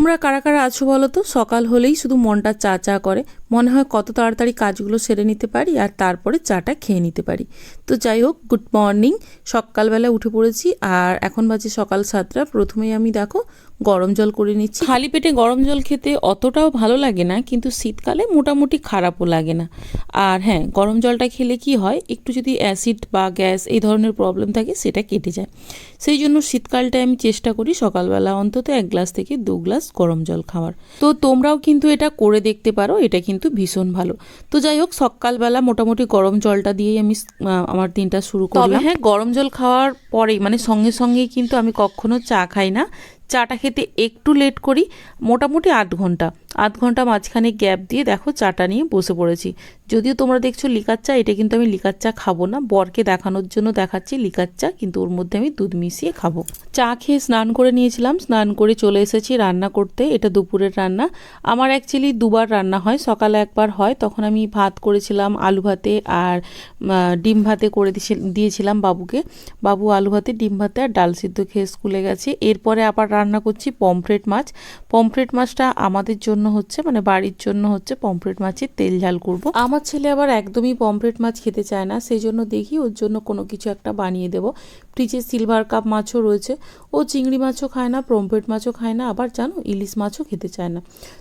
তোমরা কারা কারা আছো বলো তো? সকাল হলেই শুধু মনটা চা চা করে, মনে হয় কত তাড়াতাড়ি কাজগুলো সেরে নিতে পারি আর তারপরে চাটা খেয়ে নিতে পারি। তো যাই হোক, গুড মর্নিং। সকালবেলা উঠে পড়েছি আর এখন বাজে সকাল 7টা। প্রথমেই আমি দেখো গরম জল করে নিচ্ছি। খালি পেটে গরম জল খেতে অতটাও ভালো লাগে না, কিন্তু শীতকালে মোটামুটি খারাপও লাগে না। আর হ্যাঁ, গরম জলটা খেলে কি হয়, একটু যদি অ্যাসিড বা গ্যাস এই ধরনের প্রবলেম থাকে সেটা কেটে যায়। সেই জন্য শীতকালটায় আমি চেষ্টা করি সকালবেলা অন্তত 1 গ্লাস থেকে 2 গ্লাস গরম জল খাওয়ার। তো তোমরাও কিন্তু এটা করে দেখতে পারো, এটা কিন্তু ভীষণ ভালো। তো যাই হোক, সকালবেলা মোটামুটি গরম জলটা দিয়েই আমি আমার দিনটা শুরু করলাম। তবে হ্যাঁ, গরম জল খাওয়ার পরেই মানে সঙ্গে সঙ্গেই কিন্তু আমি কখনো চা খাই না। চাটা খেতে একটু লেট করি, মোটামুটি আধ ঘন্টা মাঝখানে গ্যাপ দিয়ে দেখো চাটা নিয়ে বসে পড়েছি। যদিও তোমরা দেখছো লিকার চা, এটা কিন্তু আমি লিকার চা খাবো না, বরকে দেখানোর জন্য দেখাচ্ছি লিকার চা, কিন্তু ওর মধ্যে আমি দুধ মিশিয়ে খাবো। চা খেয়ে স্নান করে নিয়েছিলাম, স্নান করে চলে এসেছি রান্না করতে। এটা দুপুরের রান্না। আমার অ্যাকচুয়ালি দুবার রান্না হয়, সকালে একবার হয়, তখন আমি ভাত করেছিলাম আলু ভাতে আর ডিম ভাতে করে দিয়েছিলাম বাবুকে। বাবু আলু ভাতে, ডিম ভাতে আর ডাল সিদ্ধ খেয়ে স্কুলে গেছে। এরপরে আবার রান্না করছি পমফ্রেট মাছ। পমফ্রেট মাছটা আমাদের জন্য হচ্ছে, মানে বাড়ির জন্য হচ্ছে পমফ্রেট মাছের তেল ঝাল করব। আমার ছেলে আবার একদমই পমফ্রেট মাছ খেতে চায় না, সেই জন্য দেখি ওর জন্য কোনো কিছু একটা বানিয়ে দেব। ফ্রিজে সিলভার কাপ মাছও রয়েছে, ও চিংড়ি মাছও খায় না, পমফ্রেট মাছও খায় না, আবার জানো ইলিশ মাছও খেতে চায় না।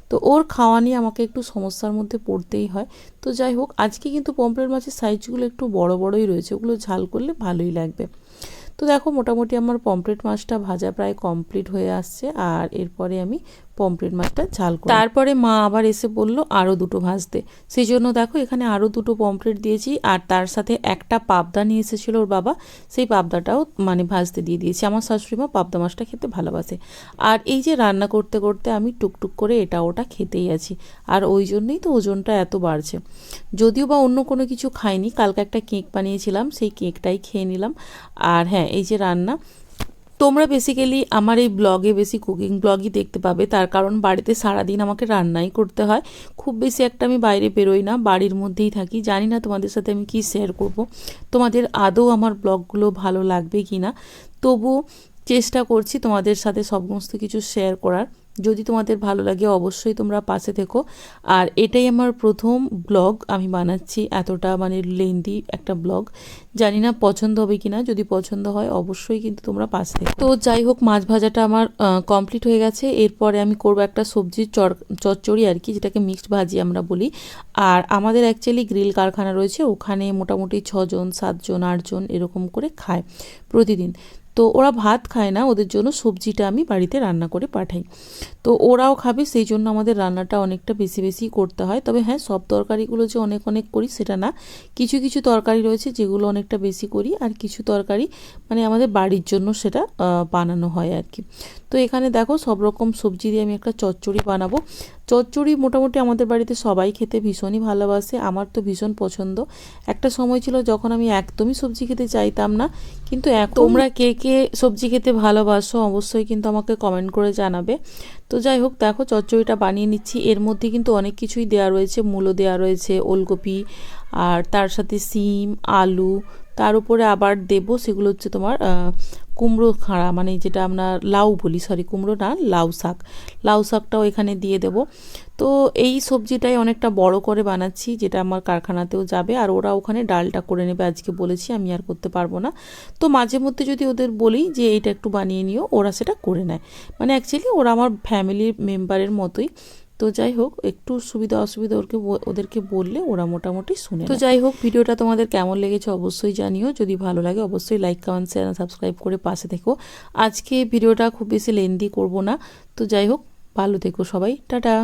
তো ওর খাওয়া নিয়ে আমাকে একটু সমস্যার মধ্যে পড়তেই হয়। তো যাই হোক, আজকে কিন্তু পমফ্রেট মাছের সাইজগুলো একটু বড় বড়ই রয়েছে, ওগুলো ঝাল করলে ভালোই লাগবে। তো দেখো, মোটামুটি আমার পমফ্রেট মাছটা ভাজা প্রায় কমপ্লিট হয়ে আসছে, আর এরপরে আমি পমফ্রেট মাছটা ঝাল করি। তারপরে মা আবার এসে বলল আরও দুটো ভাজতে, সেই জন্য দেখো এখানে আরও দুটো পমফ্রেট দিয়েছি, আর তার সাথে একটা পাবদা নিয়ে এসেছিল ওর বাবা, সেই পাবদাটাও মানে ভাজতে দিয়ে দিয়েছি। আমার শাশুড়িমা পাবদা মাছটা খেতে ভালোবাসে। আর এই যে রান্না করতে করতে আমি টুকটুক করে এটা ওটা খেতেই আছি, আর ওই জন্যই তো ওজনটা এত বাড়ছে। যদিও বা অন্য কোনো কিছু খাইনি, কালকে একটা কেক বানিয়েছিলাম, সেই কেকটাই খেয়ে নিলাম। আর হ্যাঁ, এই যে রান্না, তোমরা বেসিক্যালি আমার এই ব্লগে বেশি কুকিং ব্লগই দেখতে পাবে, তার কারণ বাড়িতে সারাদিন আমাকে রান্নাই করতে হয়। খুব বেশি একটা আমি বাইরে বেরোই না, বাড়ির মধ্যেই থাকি। জানি না তোমাদের সাথে আমি কি শেয়ার করব, তোমাদের আদৌ আমার ব্লগগুলো ভালো লাগবে কি না, তবু চেষ্টা করছি তোমাদের সাথে সমস্ত কিছু শেয়ার করার। যদি তোমাদের ভালো লাগে অবশ্যই তোমরা পাশে থেকো। আর এটাই আমার প্রথম ব্লগ আমি বানাচ্ছি, এতটা মানে লেন্দি একটা ব্লগ। জানি না পছন্দ হবে কিনা, যদি পছন্দ হয় অবশ্যই কিন্তু তোমরা পাশে থেকো। তো যাই হোক, মাছ ভাজাটা আমার কমপ্লিট হয়ে গেছে। এরপরে আমি করব একটা সবজির চচ্চড়ি আর কি, যেটাকে মিক্সড ভাজি আমরা বলি। আর আমাদের অ্যাকচুয়ালি গ্রিল কারখানা রয়েছে, ওখানে মোটামুটি 6 জন 7 জন 8 জন এরকম করে খায় প্রতিদিন। তো ওরা ভাত খায় না, ওদের জন্য সবজিটা আমি বাড়িতে রান্না করে পাঠাই। তো ওরাও খাবে, সেই জন্য আমাদের রান্নাটা অনেকটা বেশি বেশি করতে হয়। তবে হ্যাঁ, সব তরকারিগুলো যে অনেক অনেক করি সেটা না, কিছু কিছু তরকারি রয়েছে যেগুলো অনেকটা বেশি করি, আর কিছু তরকারি মানে আমাদের বাড়ির জন্য সেটা বানানো হয় আর কি। তো এখানে দেখো সব রকম সবজি দিয়ে আমি একটা চচ্চড়ি বানাবো। চচ্চড়ি মোটামুটি আমাদের বাড়িতে সবাই খেতে ভীষণই ভালোবাসে, আমার তো ভীষণ পছন্দ। একটা সময় ছিল যখন আমি একদমই সবজি খেতে চাইতাম না, কিন্তু তোমরা কে কে সবজি খেতে ভালোবাসো অবশ্যই কিন্তু আমাকে কমেন্ট করে জানাবে। তো যাই হোক, দেখো চচ্চড়িটা বানিয়ে নিচ্ছি। এর মধ্যে কিন্তু অনেক কিছুই দেওয়া রয়েছে, মূলো দেওয়া রয়েছে, ওলকপি, আর তার সাথে সিম, আলু, তার উপরে আবার দেবো সেগুলো হচ্ছে তোমার কুমড়ো খাড়া, মানে যেটা আমরা লাউ বলি, সরি কুমড়ো না, লাউ শাক। লাউ শাকটাও এখানে দিয়ে দেব। তো এই সবজিটাই অনেকটা বড় করে বানাচ্ছি, যেটা আমার কারখানাতেও যাবে, আর ওরা ওখানে ডালটা করে নেবে আজকে বলেছি, আমি আর করতে পারবো না। তো মাঝে মধ্যে যদি ওদের বলি যে এইটা একটু বানিয়ে নিও, ওরা সেটা করে নেয়। মানে অ্যাকচুয়ালি ওরা আমার ফ্যামিলির মেম্বারের মতোই। তো যাই হোক, একটু সুবিধা অসুবিধা ওদেরকে বললে ওরা মোটামুটি শুনে। তো যাই হোক, ভিডিওটা তোমাদের কেমন লেগেছে অবশ্যই জানিও, যদি ভালো লাগে অবশ্যই লাইক কমেন্ট শেয়ার সাবস্ক্রাইব করে পাশে থেকো। আজকে ভিডিওটা খুব বেশি লেন্দি করব না। তো যাই হোক, ভালো থেকো সবাই, টাটা।